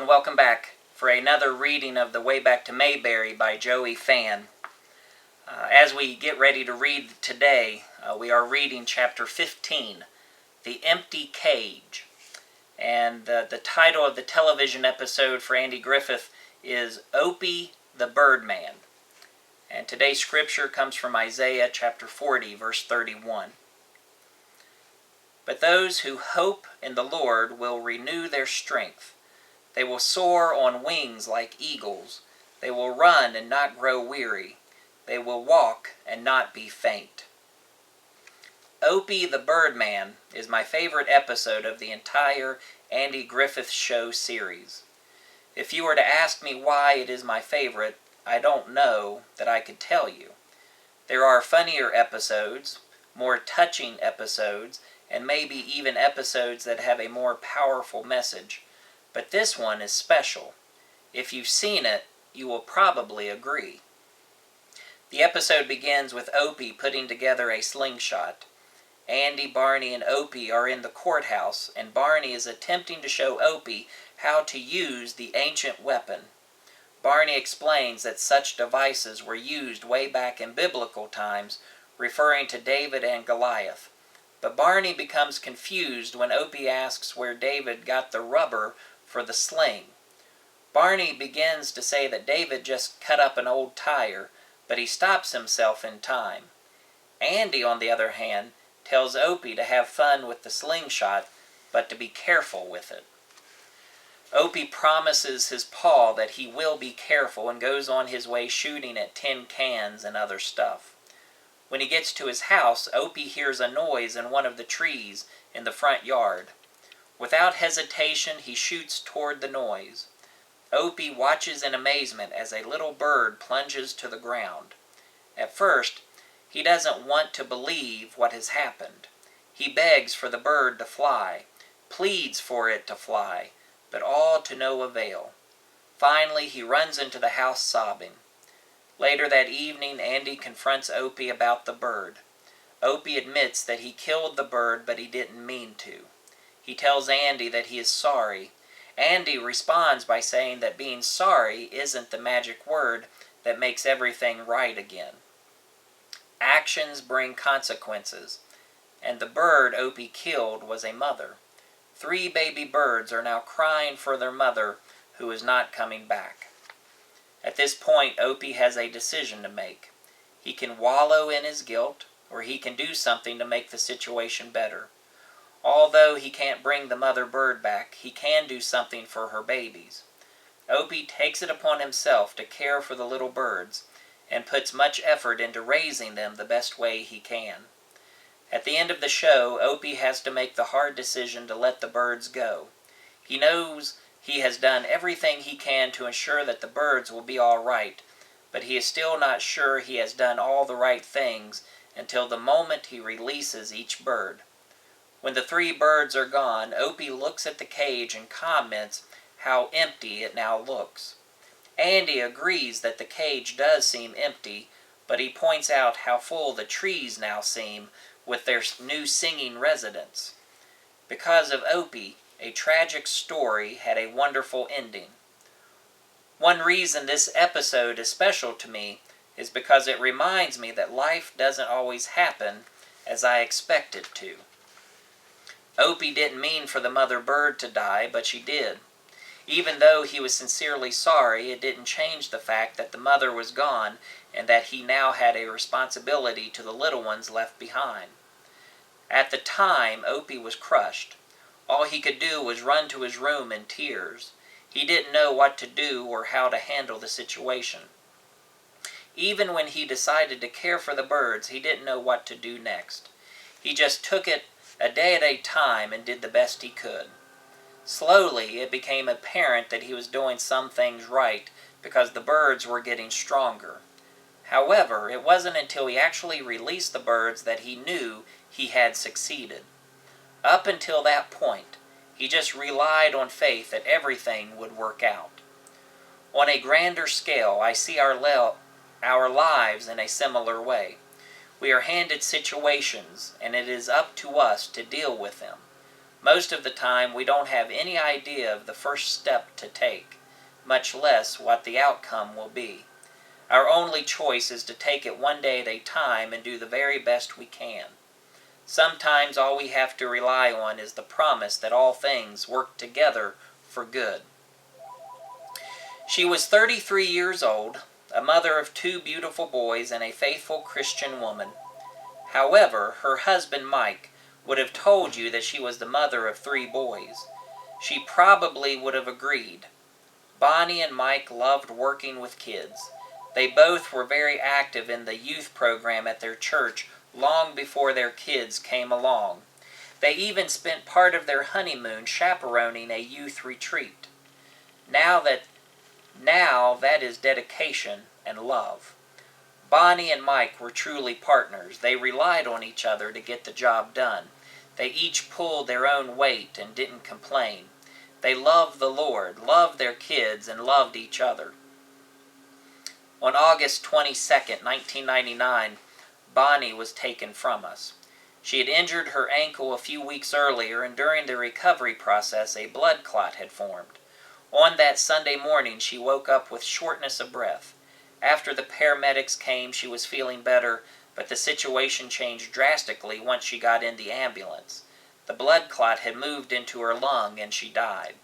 and welcome back for another reading of the Way Back to Mayberry by Fann. As we get ready to read today, we are reading chapter 15, The Empty Cage. And the title of the television episode for Andy Griffith is Opie the Birdman. And today's scripture comes from Isaiah chapter 40, verse 31. But those who hope in the Lord will renew their strength. They will soar on wings like eagles. They will run and not grow weary. They will walk and not be faint. Opie the Birdman is my favorite episode of the entire Andy Griffith Show series. If you were to ask me why it is my favorite, I don't know that I could tell you. There are funnier episodes, more touching episodes, and maybe even episodes that have a more powerful message. But this one is special. If you've seen it, you will probably agree. The episode begins with Opie putting together a slingshot. Andy, Barney, and Opie are in the courthouse, and Barney is attempting to show Opie how to use the ancient weapon. Barney explains that such devices were used way back in biblical times, referring to David and Goliath. But Barney becomes confused when Opie asks where David got the rubber for the sling. Barney begins to say that David just cut up an old tire, but he stops himself in time. Andy, on the other hand, tells Opie to have fun with the slingshot, but to be careful with it. Opie promises his pa that he will be careful and goes on his way shooting at tin cans and other stuff. When he gets to his house, Opie hears a noise in one of the trees in the front yard. Without hesitation, he shoots toward the noise. Opie watches in amazement as a little bird plunges to the ground. At first, he doesn't want to believe what has happened. He begs for the bird to fly, pleads for it to fly, but all to no avail. Finally, he runs into the house sobbing. Later that evening, Andy confronts Opie about the bird. Opie admits that he killed the bird, but he didn't mean to. He tells Andy that he is sorry. Andy responds by saying that being sorry isn't the magic word that makes everything right again. Actions bring consequences, and the bird Opie killed was a mother. 3 baby birds are now crying for their mother, who is not coming back. At this point, Opie has a decision to make. He can wallow in his guilt, or he can do something to make the situation better. Although he can't bring the mother bird back, he can do something for her babies. Opie takes it upon himself to care for the little birds, and puts much effort into raising them the best way he can. At the end of the show, Opie has to make the hard decision to let the birds go. He knows he has done everything he can to ensure that the birds will be all right, but he is still not sure he has done all the right things until the moment he releases each bird. When the 3 birds are gone, Opie looks at the cage and comments how empty it now looks. Andy agrees that the cage does seem empty, but he points out how full the trees now seem with their new singing residents. Because of Opie, a tragic story had a wonderful ending. One reason this episode is special to me is because it reminds me that life doesn't always happen as I expect it to. Opie didn't mean for the mother bird to die, but she did. Even though he was sincerely sorry, it didn't change the fact that the mother was gone and that he now had a responsibility to the little ones left behind. At the time, Opie was crushed. All he could do was run to his room in tears. He didn't know what to do or how to handle the situation. Even when he decided to care for the birds, he didn't know what to do next. He just took it a day at a time and did the best he could. Slowly, it became apparent that he was doing some things right because the birds were getting stronger. However, it wasn't until he actually released the birds that he knew he had succeeded. Up until that point, he just relied on faith that everything would work out. On a grander scale, I see our lives in a similar way. We are handed situations, and it is up to us to deal with them. Most of the time, we don't have any idea of the first step to take, much less what the outcome will be. Our only choice is to take it one day at a time and do the very best we can. Sometimes all we have to rely on is the promise that all things work together for good. She was 33 years old, a mother of 2 beautiful boys and a faithful Christian woman. However, her husband Mike would have told you that she was the mother of 3 boys. She probably would have agreed. Bonnie and Mike loved working with kids. They both were very active in the youth program at their church long before their kids came along. They even spent part of their honeymoon chaperoning a youth retreat. Now that is dedication and love. Bonnie and Mike were truly partners. They relied on each other to get the job done. They each pulled their own weight and didn't complain. They loved the Lord, loved their kids, and loved each other. On August 22nd, 1999, Bonnie was taken from us. She had injured her ankle a few weeks earlier, and during the recovery process, a blood clot had formed. On that Sunday morning, she woke up with shortness of breath. After the paramedics came, she was feeling better, but the situation changed drastically once she got in the ambulance. The blood clot had moved into her lung, and she died.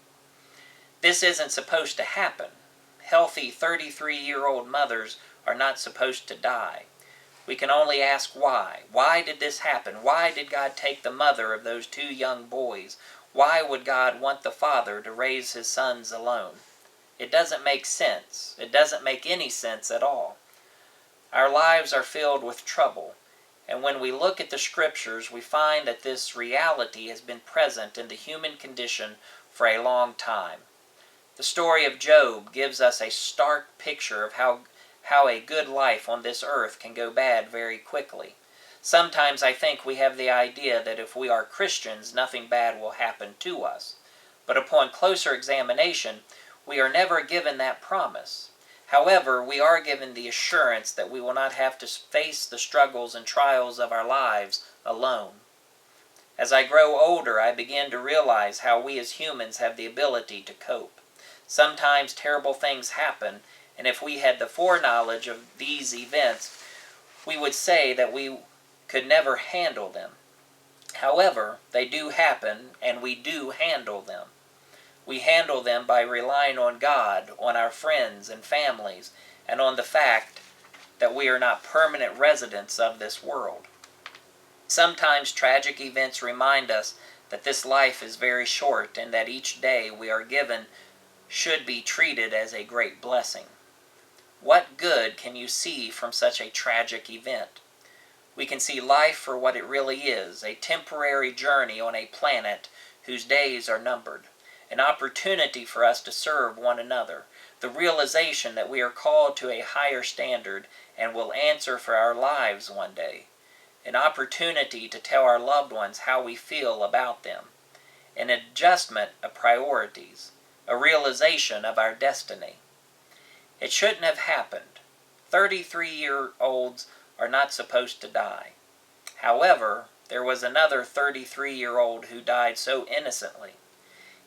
This isn't supposed to happen. Healthy 33-year-old mothers are not supposed to die. We can only ask why. Why did this happen? Why did God take the mother of those 2 young boys? Why would God want the father to raise his sons alone? It doesn't make sense. It doesn't make any sense at all. Our lives are filled with trouble, and when we look at the scriptures, we find that this reality has been present in the human condition for a long time. The story of Job gives us a stark picture of how a good life on this earth can go bad very quickly. Sometimes I think we have the idea that if we are Christians, nothing bad will happen to us. But upon closer examination, we are never given that promise. However, we are given the assurance that we will not have to face the struggles and trials of our lives alone. As I grow older, I begin to realize how we as humans have the ability to cope. Sometimes terrible things happen, and if we had the foreknowledge of these events, we would say that we could never handle them. However, they do happen, and we do handle them. We handle them by relying on God, on our friends and families, and on the fact that we are not permanent residents of this world. Sometimes tragic events remind us that this life is very short and that each day we are given should be treated as a great blessing. What good can you see from such a tragic event? We can see life for what it really is, a temporary journey on a planet whose days are numbered, an opportunity for us to serve one another, the realization that we are called to a higher standard and will answer for our lives one day, an opportunity to tell our loved ones how we feel about them, an adjustment of priorities, a realization of our destiny. It shouldn't have happened. 33-year-olds are not supposed to die. However, there was another 33-year-old who died so innocently.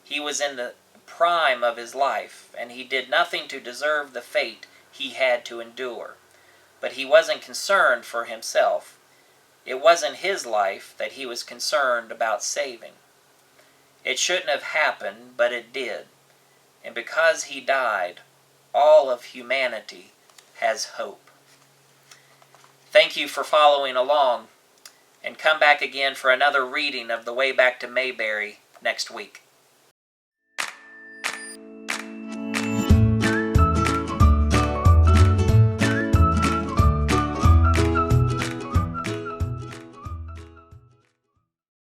He was in the prime of his life, and he did nothing to deserve the fate he had to endure. But he wasn't concerned for himself. It wasn't his life that he was concerned about saving. It shouldn't have happened, but it did. And because he died, all of humanity has hope. Thank you for following along, and come back again for another reading of the Way Back to Mayberry next week.